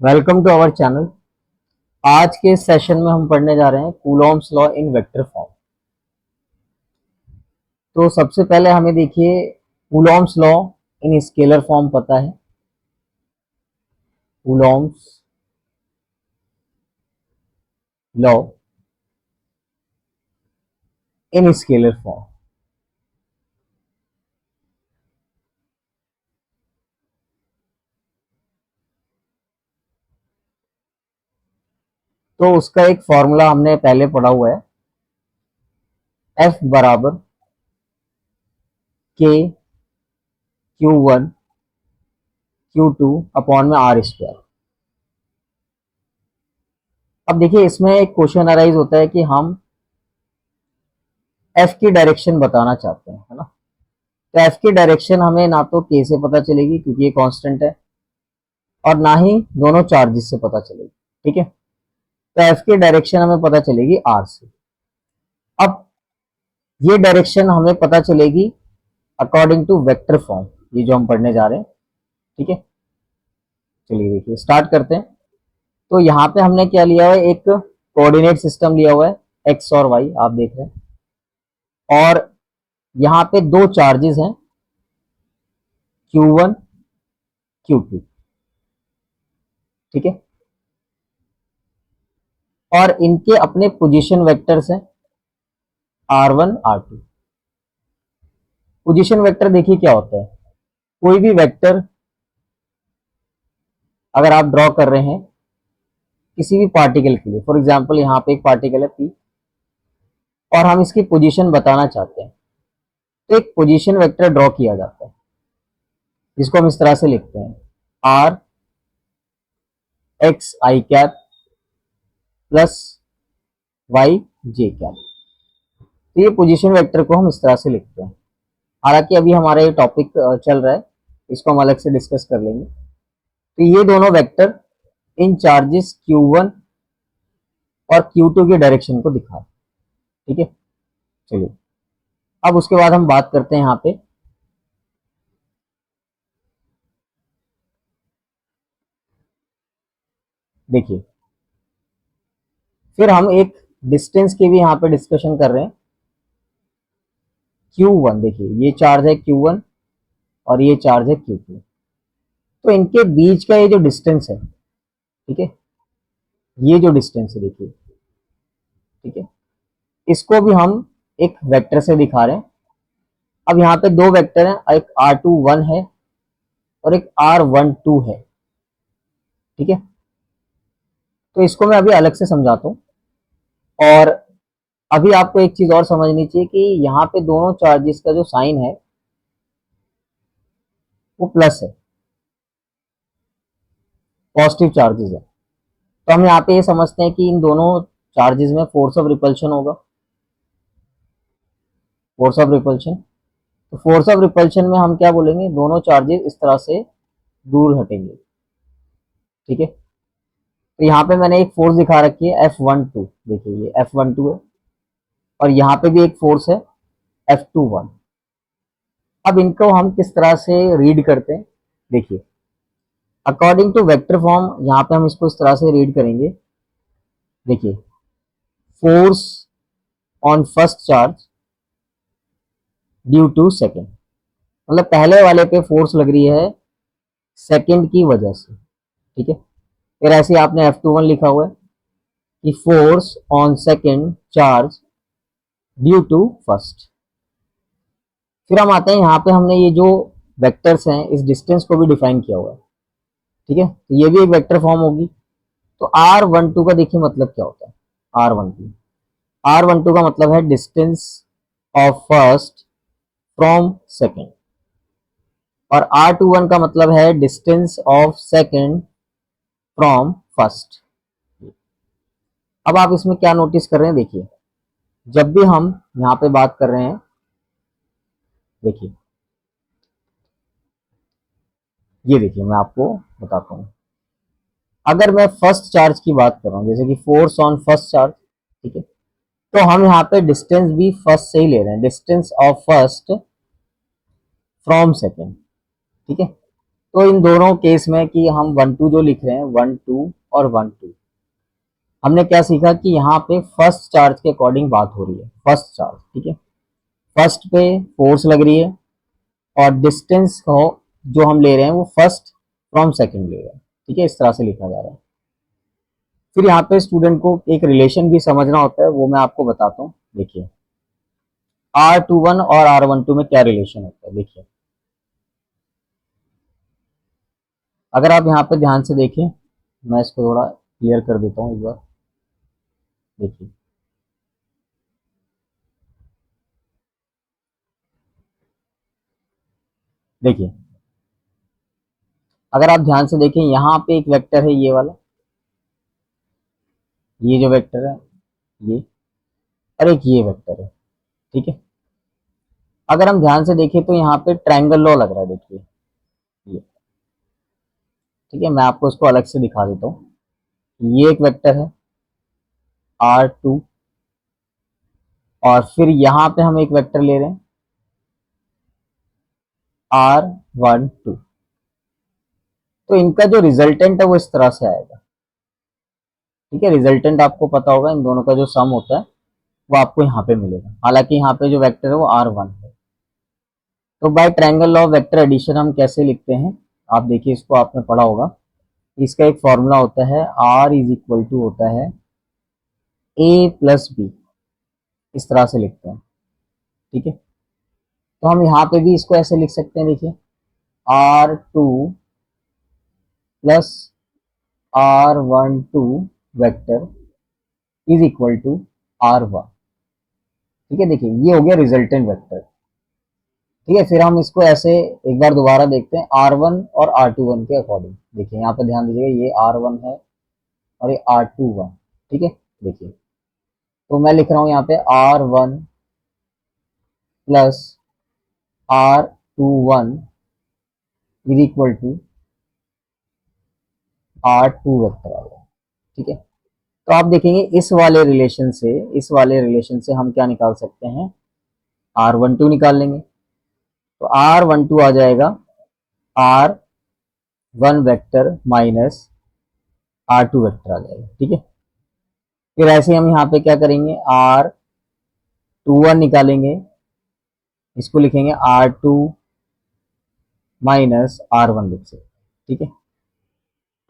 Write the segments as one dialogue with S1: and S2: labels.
S1: Welcome to our channel. आज के session में हम पढ़ने जा रहे हैं Coulomb's law in vector form. तो सबसे पहले हमें देखिए Coulomb's law in scalar form पता है। Coulomb's law in scalar form, तो उसका एक फॉर्मूला हमने पहले पढ़ा हुआ है। F बराबर के Q1 Q2 अपॉन में आर स्क्वायर। अब देखिए इसमें एक क्वेश्चन अराइज होता है कि हम F की डायरेक्शन बताना चाहते हैं, है ना। तो F की डायरेक्शन हमें ना तो K से पता चलेगी क्योंकि ये कांस्टेंट है, और ना ही दोनों चार्जेस से पता चलेगी। ठीक है, तो एफ की डायरेक्शन हमें पता चलेगी आर से। अब ये डायरेक्शन हमें पता चलेगी अकॉर्डिंग टू वेक्टर फॉर्म, ये जो हम पढ़ने जा रहे हैं। ठीक है, चलिए देखिए स्टार्ट करते हैं। तो यहाँ पे हमने क्या लिया हुआ है, एक कोऑर्डिनेट सिस्टम लिया हुआ है एक्स और वाई, आप देख रहे हैं। और यहाँ पे दो चार्जेस हैं Q1 Q2। ठीक है, और इनके अपने पोजीशन वेक्टर्स हैं R1 R2। पोजीशन वेक्टर देखिए क्या होता है, कोई भी वेक्टर अगर आप ड्रॉ कर रहे हैं किसी भी पार्टिकल के लिए, फॉर एग्जांपल यहाँ पे एक पार्टिकल है पी और हम इसकी पोजीशन बताना चाहते हैं, तो एक पोजीशन वेक्टर ड्रॉ किया जाता है जिसको हम इस तरह से लिखते हैं R X I cap plus Y J cap. तो ये पोजीशन वेक्टर को हम इस तरह से लिखते हैं। हालांकि अभी हमारा ये टॉपिक चल रहा है, इसको हम अलग से डिस्कस कर लेंगे। तो ये दोनों वेक्टर इन चार्जेस Q1 और Q2 की डायरेक्शन को दिखा। ठीक है, चलिए अब उसके बाद हम बात करते हैं यहाँ पे, देखिए फिर हम एक डिस्टेंस की भी यहाँ पे डिस्कशन कर रहे हैं। Q1 देखिए ये चार्ज है Q1 और ये चार्ज है Q2। तो इनके बीच का ये जो डिस्टेंस है, ठीक है, ये जो डिस्टेंस है देखिए, ठीक है, इसको भी हम एक वेक्टर से दिखा रहे हैं। अब यहाँ पे दो वेक्टर हैं, एक R21 है और एक R12 है। ठीक है, तो इसको मैं अभी अलग से समझाता हूँ। और अभी आपको एक चीज और समझनी चाहिए कि यहाँ पे दोनों चार्जेस का जो साइन है वो प्लस है, पॉजिटिव चार्जेस है। तो हम यहाँ पे ये समझते हैं कि इन दोनों चार्जेस में फोर्स ऑफ रिपल्शन होगा, फोर्स ऑफ रिपल्शन। तो फोर्स ऑफ रिपल्शन में हम क्या बोलेंगे, दोनों चार्जेस इस तरह से दूर हटेंगे। ठीक है, तो यहाँ पे मैंने एक फोर्स दिखा रखी है F12, देखिए ये F12 है, और यहाँ पे भी एक फोर्स है F21। अब इनको हम किस तरह से रीड करते हैं, देखिए अकॉर्डिंग टू वेक्टर फॉर्म यहाँ पे हम इसको इस तरह से रीड करेंगे। देखिए force on first charge due to second, मतलब पहले वाले पे फोर्स लग रही है सेकेंड की वजह से। ठीक है, फिर ऐसे आपने F21 लिखा हुआ है कि force on second charge due to first. फिर हम आते हैं यहाँ पे, हमने ये जो वेक्टर्स हैं इस डिस्टेंस को भी डिफाइन किया हुआ है। ठीक है, तो ये भी एक वेक्टर फॉर्म होगी। तो R12 का देखिए मतलब क्या होता है, R12 का मतलब है distance of first from second, और R21 का मतलब है distance of second from first. अब आप इसमें क्या नोटिस कर रहे हैं, देखिए जब भी हम यहाँ पे बात कर रहे हैं, देखिए ये देखिए मैं आपको बताता हूँ। अगर मैं फर्स्ट चार्ज की बात कर रहा हूँ, जैसे कि फोर्स ऑन फर्स्ट चार्ज, ठीक है, तो हम यहाँ पे डिस्टेंस भी फर्स्ट से ही ले रहे हैं, distance of first from second. ठीक है, तो इन दोनों केस में कि हम 1 2 जो लिख रहे हैं 1 2 और 1 2, हमने क्या सीखा कि यहाँ पे फर्स्ट चार्ज के अकॉर्डिंग बात हो रही है, फर्स्ट चार्ज, ठीक है। फर्स्ट पे फोर्स लग रही है और डिस्टेंस को जो हम ले रहे हैं वो फर्स्ट फ्रॉम सेकंड ले रहे हैं, ठीक है, इस तरह से लिखा जा रहा है। फिर यहाँ पे स्टूडेंट को एक रिलेशन भी समझना होता है, वो मैं आपको बताता हूँ। देखिए R21 और R12 में क्या रिलेशन होता है, देखिए अगर आप यहाँ पे ध्यान से देखें, मैं इसको थोड़ा क्लियर कर देता हूँ एक बार। देखिए देखिए अगर आप ध्यान से देखें, यहाँ पे एक वेक्टर है ये वाला, ये जो वेक्टर है ये, और एक ये वेक्टर है, ठीक है। अगर हम ध्यान से देखें तो यहाँ पे ट्रायंगल लॉ लग रहा है, देखिए ये, ठीक है। मैं आपको इसको अलग से दिखा देता हूँ। ये एक वेक्टर है R2, और फिर यहाँ पे हम एक वेक्टर ले रहे हैं R12। तो इनका जो रिजल्टेंट है वो इस तरह से आएगा, ठीक है। रिजल्टेंट आपको पता होगा, इन दोनों का जो सम होता है वो आपको यहाँ पे मिलेगा। हालांकि यहाँ पे जो वेक्टर है वो R1 है। तो by triangle law of vector addition हम कैसे लिखते हैं, आप देखिए, इसको आपने पढ़ा होगा। इसका एक फॉर्मूला होता है, R इज इक्वल टू होता है A प्लस बी, इस तरह से लिखते हैं, ठीक है। तो हम यहाँ पे भी इसको ऐसे लिख सकते हैं, देखिए R2 plus R12 vector is equal to R1, ठीक है। देखिए ये हो गया रिजल्टेंट वेक्टर, ठीक है। फिर हम इसको ऐसे एक बार दोबारा देखते हैं R1 और R21 के अकॉर्डिंग। देखिए यहाँ पे ध्यान दीजिएगा, ये R1 है और ये R21, ठीक है। देखिए तो मैं लिख रहा हूँ यहाँ पे R1 plus R21 is equal to R2 vector आ गया, ठीक है। तो आप देखेंगे इस वाले रिलेशन से हम क्या निकाल सकते हैं, R12 निकाल लेंगे। तो R12 आ जाएगा R1 vector minus R2 vector आ जाएगा, ठीक है। फिर ऐसे हम यहाँ पे क्या करेंगे, R21 निकालेंगे, इसको लिखेंगे R2 माइनस R1 लिख सकते हैं, ठीक है।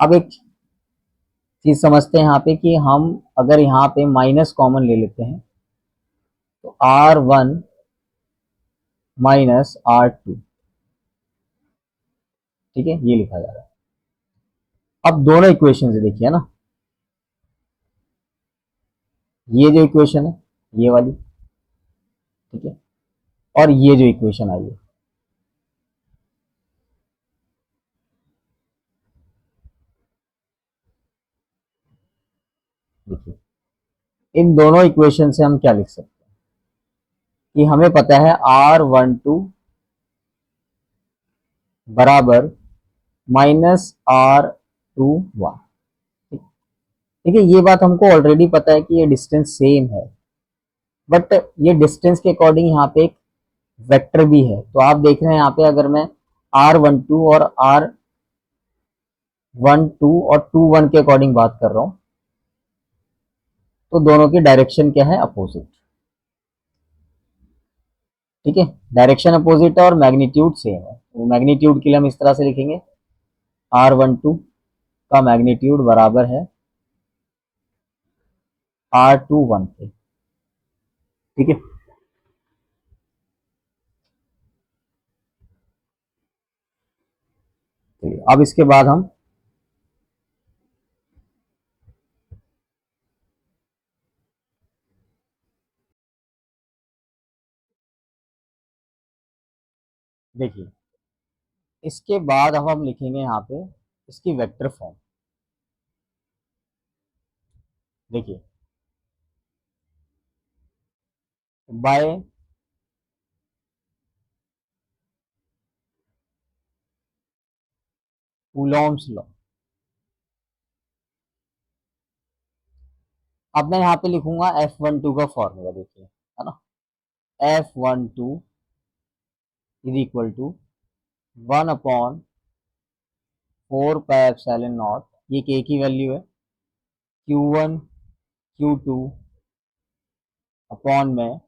S1: अब एक चीज समझते हैं यहाँ पे कि हम अगर यहाँ पे माइनस कॉमन ले लेते हैं तो R1 माइनस R2, ठीक है, ये लिखा जा रहा है। अब दोनों इक्वेशन से देखिए ना, ये जो इक्वेशन है ये वाली, ठीक है, और ये जो इक्वेशन आई है, देखिए इन दोनों इक्वेशन से हम क्या लिख सकते हैं कि हमें पता है R12 बराबर माइनस R21, ठीक है। ये बात हमको ऑलरेडी पता है कि ये डिस्टेंस सेम है, बट ये डिस्टेंस के अकॉर्डिंग यहाँ पे एक वेक्टर भी है। तो आप देख रहे हैं यहाँ पे, अगर मैं R12 और R12 और 21 के अकॉर्डिंग बात कर रहा हूँ तो दोनों की डायरेक्शन क्या है, अपोजिट, ठीक है। डायरेक्शन अपोजिट है और मैग्नीट्यूड सेम है। तो मैग्नीट्यूड के लिए हम इस तरह से लिखेंगे, R12 का मैग्नीट्यूड बराबर है R21 के, ठीक है। चलिए अब इसके बाद हम देखिए, इसके बाद अब हम लिखेंगे यहाँ पे इसकी वेक्टर फॉर्म। देखिए बाय कूलॉम्स लॉ, अब मैं यहाँ पे लिखूंगा F12 का फॉर्मूला, देखिए है ना, F12 is equal to 1 upon 4 pi epsilon naught, ये के की वैल्यू है, Q1 Q2 अपॉन में,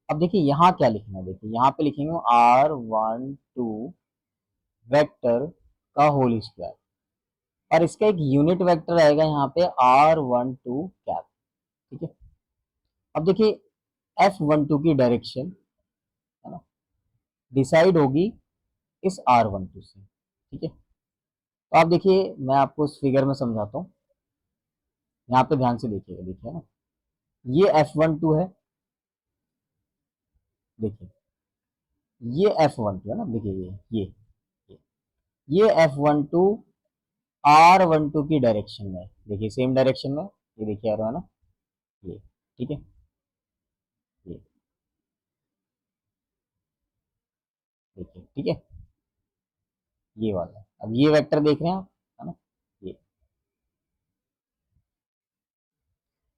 S1: अब देखिए यहाँ क्या लिखना है, देखिए यहाँ पे लिखेंगे R12 वेक्टर का होल स्क्वायर, और इसका एक यूनिट वेक्टर आएगा यहाँ पे R12 कैप। ठीक है, अब देखिए F12 की डायरेक्शन है ना डिसाइड होगी इस R12 से। ठीक है, तो आप देखिए मैं आपको इस फिगर में समझाता हूँ, यहाँ पे ध्यान से देखिएगा, देखिए ना, ये F12 है, देखिए ये F12 है ना, देखिए ये ये F12 R12 की डायरेक्शन में, देखिए सेम डायरेक्शन में, ये देखिए आ रहा है ना, ये ठीक है, ये देखिए ठीक है, ये वाला, अब ये वेक्टर देख रहे हैं आप, है ना, ये,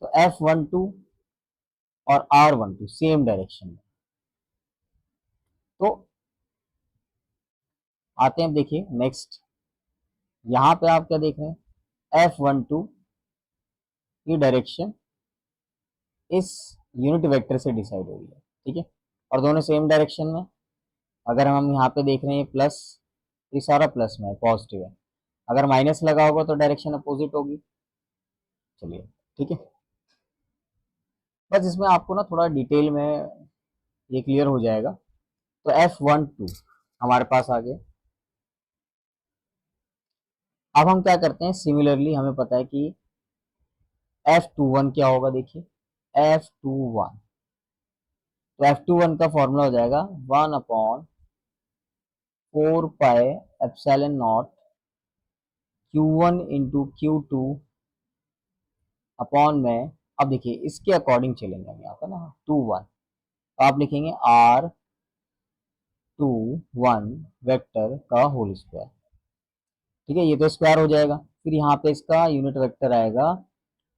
S1: तो F12 और R12 सेम डायरेक्शन में, तो आते हैं, देखिए नेक्स्ट, यहाँ पे आप क्या देख रहे हैं, F12 की डायरेक्शन इस यूनिट वेक्टर से डिसाइड हो रही है। ठीक है, और दोनों सेम डायरेक्शन में, अगर हम यहाँ पे देख रहे हैं प्लस, ये सारा प्लस में है, पॉजिटिव है, अगर माइनस लगा होगा तो डायरेक्शन अपोजिट होगी। चलिए ठीक है, बस इसमें आपको ना थोड़ा डिटेल में ये क्लियर हो जाएगा। तो F12 हमारे पास आ गए, अब हम क्या करते हैं, सिमिलरली हमें पता है कि F21 क्या होगा, देखिए F21, तो F21 का फॉर्मूला हो जाएगा 1/4 pi epsilon naught Q1 into Q2 upon में, अब देखिए इसके अकॉर्डिंग चलेंगे हम यहाँ पर ना, 21, तो आप लिखेंगे R21 वेक्टर का होल स्क्वायर। ठीक है, ये तो स्क्वायर हो जाएगा, फिर यहाँ पे इसका यूनिट वेक्टर आएगा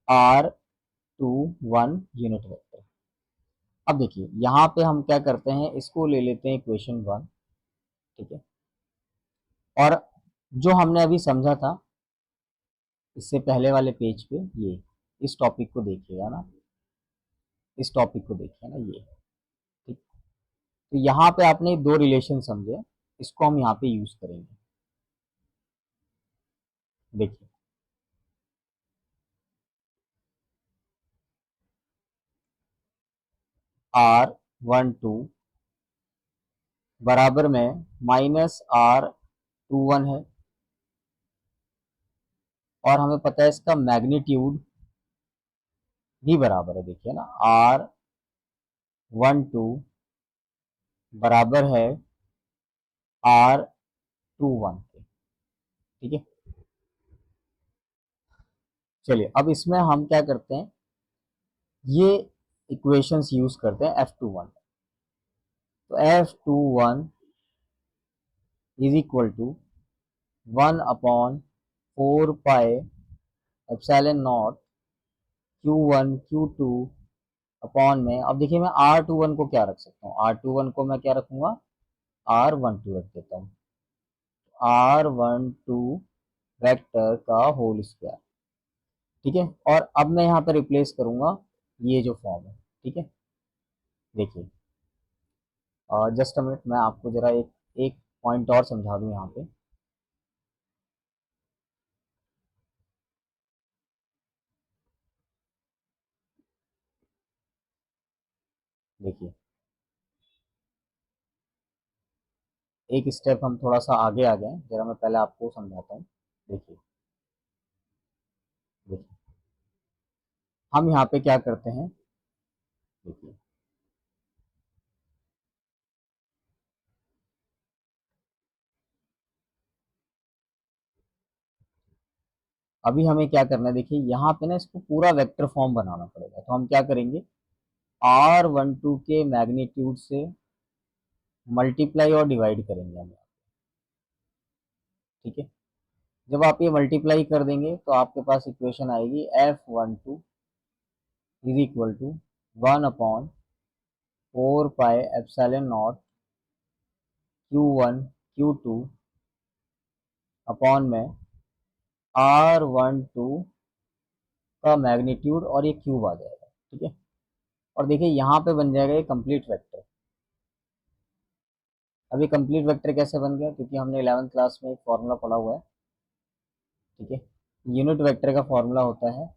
S1: R21 यूनिट वेक्टर। अब देखिए यहाँ पे हम क्या करते हैं, इसको ले लेते हैं इक्वेशन 1। ठीक है, और जो हमने अभी समझा था इससे पहले वाले पेज पे, ये इस टॉपिक को देखिएगा ना, इस टॉपिक को देखिए ना, ये ठीक, तो यहाँ पे आपने दो रिलेशन समझे, इसको हम यहाँ पे यूज करेंगे, देखिए R12 बराबर में -R21 है, और हमें पता है इसका मैग्नीट्यूड भी बराबर है, देखिए ना, R12 बराबर है R21 के। ठीक है, चलिए अब इसमें हम क्या करते हैं, ये इक्वेशंस यूज करते हैं F21, तो F21 is equal to 1/4 pi epsilon naught Q1 Q2 upon में, अब देखिए मैं R21 को क्या रख सकता हूँ, R21 को मैं क्या रखूंगा, R12 रख देता हूँ, R12 वेक्टर का होल स्क्वायर। ठीक है, और अब मैं यहाँ पर रिप्लेस करूंगा ये जो फॉर्म है। ठीक है, देखिए जस्ट अ मिनट, मैं आपको जरा एक एक पॉइंट और समझा दूं यहाँ पे, देखिए एक स्टेप हम थोड़ा सा आगे आ गए, जरा मैं पहले आपको समझाता हूँ। देखिए देखिए हम यहाँ पे क्या करते हैं, देखिए अभी हमें क्या करना है, देखिए यहाँ पे ना इसको पूरा वेक्टर फॉर्म बनाना पड़ेगा, तो हम क्या करेंगे, R12 के मैग्नीट्यूड से मल्टीप्लाई और डिवाइड करेंगे हम। ठीक है, जब आप ये मल्टीप्लाई कर देंगे तो आपके पास इक्वेशन आएगी F12 is equal to 1/4 pi epsilon naught Q1 Q2 upon में R12 का मैग्नीट्यूड और ये क्यूब आ जाएगा, ठीक है। और देखिए यहाँ पे बन जाएगा ये कंप्लीट वेक्टर। अभी कंप्लीट वेक्टर कैसे बन गया, क्योंकि हमने 11th क्लास में एक फॉर्मूला पढ़ा हुआ है, ठीक है। यूनिट वेक्टर का फॉर्मूला होता है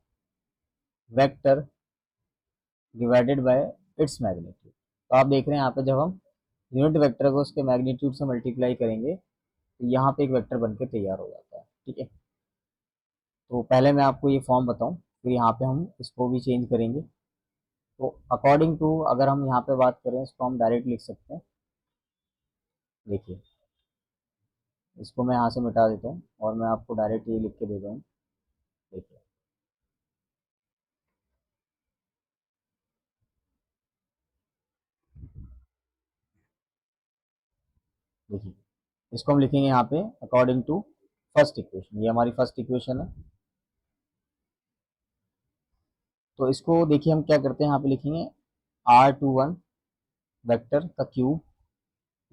S1: vector divided by its magnitude. तो आप देख रहे हैं यहाँ पे जब हम यूनिट वेक्टर को उसके मैग्नीट्यूड से मल्टीप्लाई करेंगे तो यहाँ पे एक वेक्टर बन के तैयार हो जाता है, ठीक है। तो पहले मैं आपको ये फॉर्म बताऊं, फिर यहाँ पे हम इसको भी चेंज करेंगे। तो अकॉर्डिंग टू, अगर हम यहाँ पे बात करें, इसको हम डायरेक्ट लिख सकते हैं। देखिए इसको मैं यहाँ से मिटा देता हूँ और मैं आपको डायरेक्ट ये लिख के दे दूँ। देखिए देखिए इसको हम लिखेंगे यहाँ पे अकॉर्डिंग टू फर्स्ट इक्वेशन। ये हमारी फर्स्ट इक्वेशन है। तो इसको देखिए हम क्या करते हैं, यहाँ पे लिखेंगे R21 वेक्टर का cube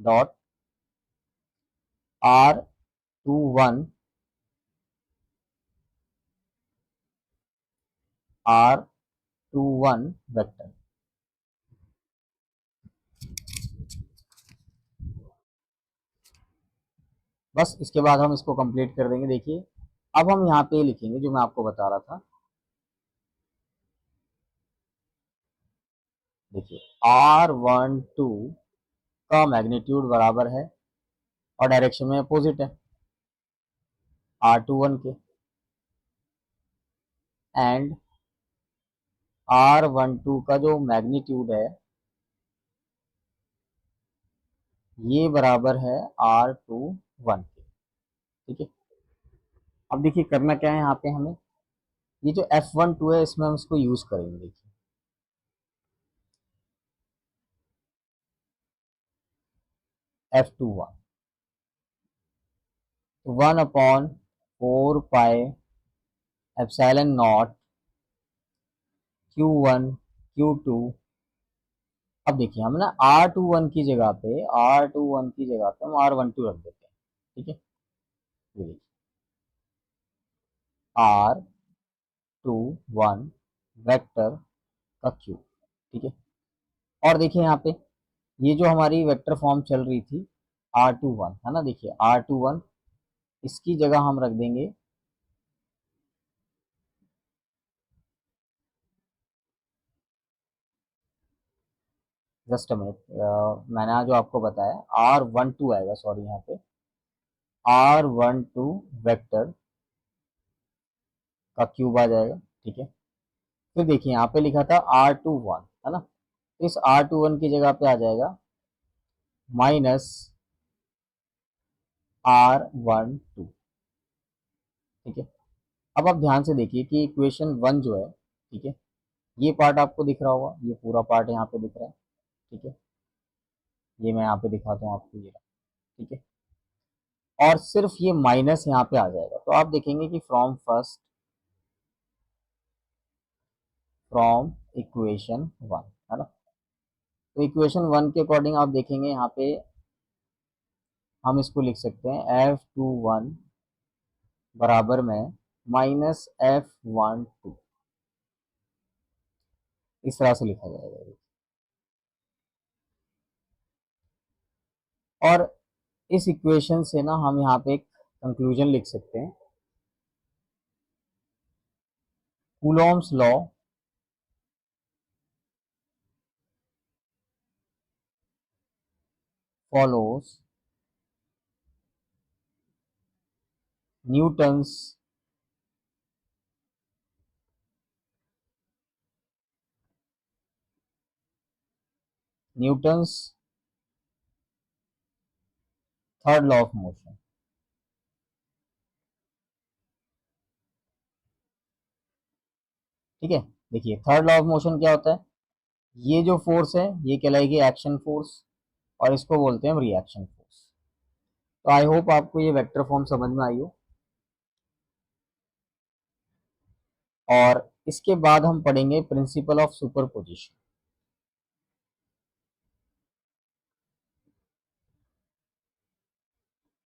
S1: dot R21 R21 vector. बस इसके बाद हम इसको कंप्लीट कर देंगे। देखिए अब हम यहाँ पे लिखेंगे जो मैं आपको बता रहा था। देखिए R12 का मैग्नीट्यूड बराबर है और डायरेक्शन में अपोजिट है R21 के, एंड R12 का जो मैग्नीट्यूड है ये बराबर है R21 के, ठीक है। अब देखिए करना क्या है यहाँ पे हमें, ये जो F12 है इसमें हम इसको यूज करेंगे। देखिए F21 1/4 pi epsilon naught Q1 Q2। अब देखिए हम ना R21 की जगह पे हम R12 रख देते हैं, ठीक है। ये देखिए R21 वेक्टर का क्यूब, ठीक है। और देखिए यहाँ पे ये जो हमारी वेक्टर फॉर्म चल रही थी R21 है ना, देखिए R21 इसकी जगह हम रख देंगे जस्ट अ मिनट, मैंने जो आपको बताया R12 आएगा, सॉरी यहाँ पे R12 वेक्टर का क्यूब आ जाएगा, ठीक है। फिर देखिए यहाँ पे लिखा था R21 है ना, तो इस R21 की जगह पे आ जाएगा माइनस R12, ठीक है। अब आप ध्यान से देखिए कि इक्वेशन 1 जो है, ठीक है, ये पार्ट आपको दिख रहा होगा, ये पूरा पार्ट यहाँ पे दिख रहा है, ठीक है। ये मैं यहाँ पे दिखाता हूँ आपको, ये, ठीक है। और सिर्फ ये माइनस यहाँ पे आ जाएगा, तो आप देखेंगे कि फ्रॉम इक्वेशन 1 है ना। तो इक्वेशन 1 के अकॉर्डिंग आप देखेंगे यहाँ पे हम इसको लिख सकते हैं F21 बराबर में माइनस F12, इस तरह से लिखा जाएगा। और इस इक्वेशन से ना हम यहाँ पे एक कंक्लूजन लिख सकते हैं, Coulomb's law follows Newton's Newton's third law of motion, ठीक है। देखिए थर्ड लॉ ऑफ मोशन क्या होता है, ये जो फोर्स है ये कहलाएगी एक्शन फोर्स और इसको बोलते हैं हम रिएक्शन फोर्स। तो आई होप आपको ये वेक्टर फॉर्म समझ में आई हो। और इसके बाद हम पढ़ेंगे प्रिंसिपल ऑफ सुपरपोजिशन।